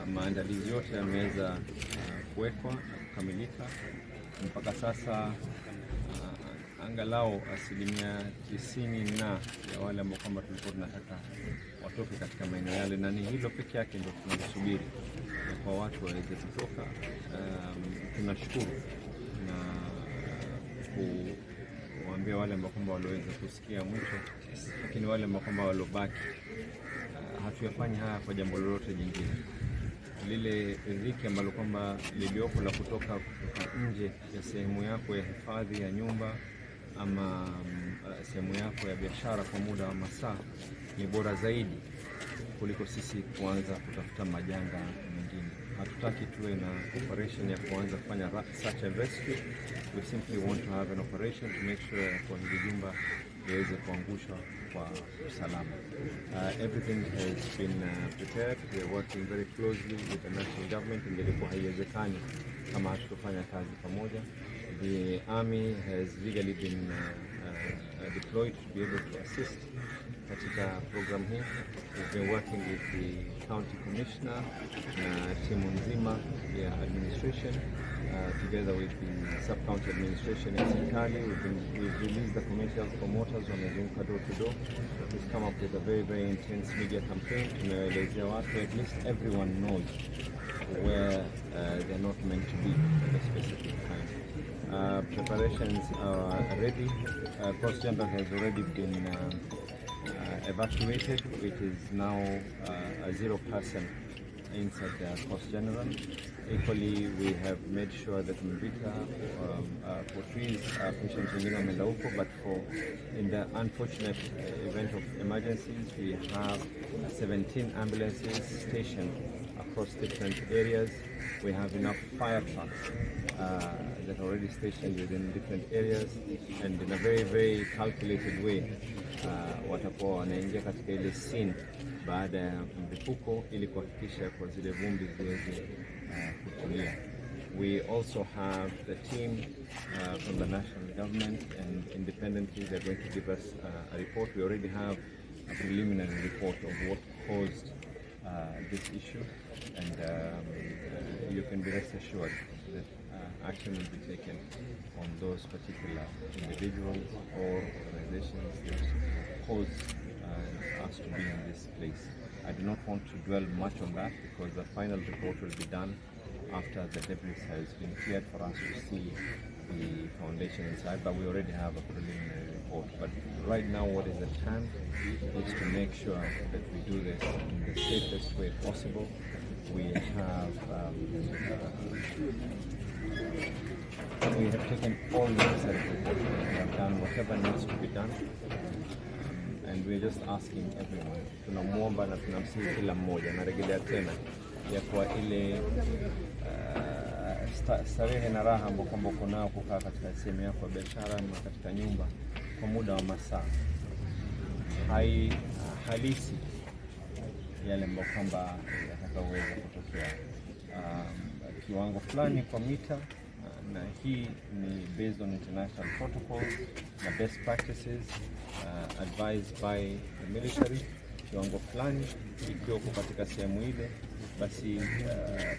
maandalizi yote yameweza kuwekwa na kukamilika. Mpaka sasa angalau 90% ya wale ambao kwamba tulikuwa tunataka watoke katika maeneo yale, na ni hilo peke yake ndio tunasubiri kwa watu waweze kutoka. Tunashukuru na kuambia wale ambao kwamba waliweza kusikia mwito, lakini wale ambao kwamba walobaki, hatuyafanya haya kwa jambo lolote jingine. Lile riziki ambalo kwamba liliopo la kutoka nje ya sehemu yako ya hifadhi ya nyumba ama sehemu yako ya biashara kwa muda wa masaa ni bora zaidi kuliko sisi kuanza kutafuta majanga mengine. Hatutaki tuwe na operation ya kuanza kufanya search and rescue. We simply want to have an operation to make sure kwa hili jumba liweze kuangushwa kwa usalama. Everything has been prepared. We are working very closely with the national government. Ingelikuwa haiwezekani kama hatutofanya kazi pamoja. The army has legally been deployed to be able to assist katika program hii. We've been working with the county commissioner na timu nzima ya administration together with the sub-county administration ya serikali. We've released the community health promoters wamezunguka door to door. We've come up with a very intense media campaign. Tumeelezea watu, at least everyone knows where they're not meant to be at a specific time. Preparations are ready. Coast General has already been evacuated. It is now a 0 person inside the Coast General. Equally, we have made sure that Mbita for trees patients wengine wameenda huko, but in the unfortunate event of emergencies, we have 17 ambulances stationed across different areas. We have enough fire trucks that are already stationed within different areas, and in a very calculated way watakuwa wanaingia katika ile scene baada ya mlipuko ili kuhakikisha kwa zile vumbi ziweze kutulia. We also have the team from the national government, and independently they're going to give us a report. We already have a preliminary report of what caused this issue, and you can be rest assured that action will be taken on those particular individuals or organizations that caused us to be in this place. I do not want to dwell much on that because the final report will be done after the debris has been cleared for us to see the foundation inside, but we already have a preliminary report. But right now what is at hand is to make sure that we do this in the safest way possible. We have taken all the necessary precautions. We have done whatever needs to be done, and we're just asking everyone. Tunamuomba na tunamsihi kila mmoja, narejelea tena ya kwa ile starehe na raha ambayo kwamba uko nao kukaa katika sehemu yako ya biashara na katika nyumba kwa muda wa masaa halisi yale ambayo kwamba yatakaweza kutokea kiwango fulani kwa mita, na hii ni based on international protocols na best practices advised by the military. Kiwango fulani ikiwa katika sehemu ile, basi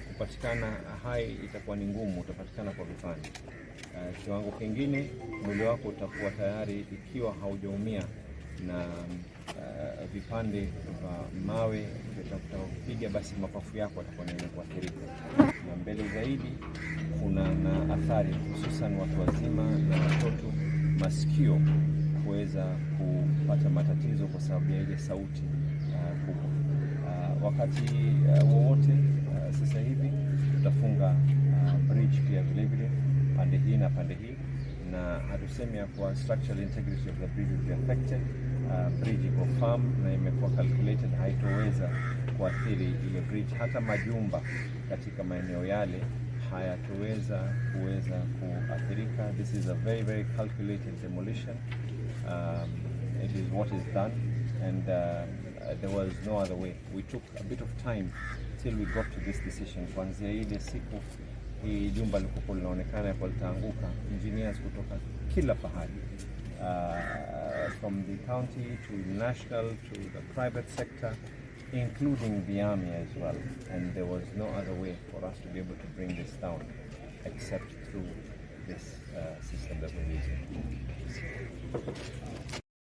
kupatikana hai itakuwa ni ngumu, utapatikana kwa vipande. Kiwango kingine mwili wako utakuwa tayari ikiwa haujaumia na vipande vya mawe vitakupiga, basi mapafu yako yatakuwa yenye kuathirika. Na mbele zaidi kuna na athari hususan watu wazima na watoto, masikio kuweza kupata matatizo kwa sababu ya ile sauti kubwa. Wakati wowote sasa hivi tutafunga bridge pia vile pande hii na pande hii, na hatusemi ya kwa structural integrity of the bridge will be affected. Bridge iko firm na imekuwa calculated, haitoweza kuathiri ile bridge. Hata majumba katika maeneo yale hayatoweza kuathirika. This is a very calculated demolition. It is what is done, and there was no other way. We took a bit of time till we got to this decision. Kuanzia ile siku hii jumba lilikuwa linaonekana kwa litaanguka, engineers kutoka kila pahali, from the county to the national to the private sector, including the army as well, and there was no other way for us to be able to bring this down except through this system that we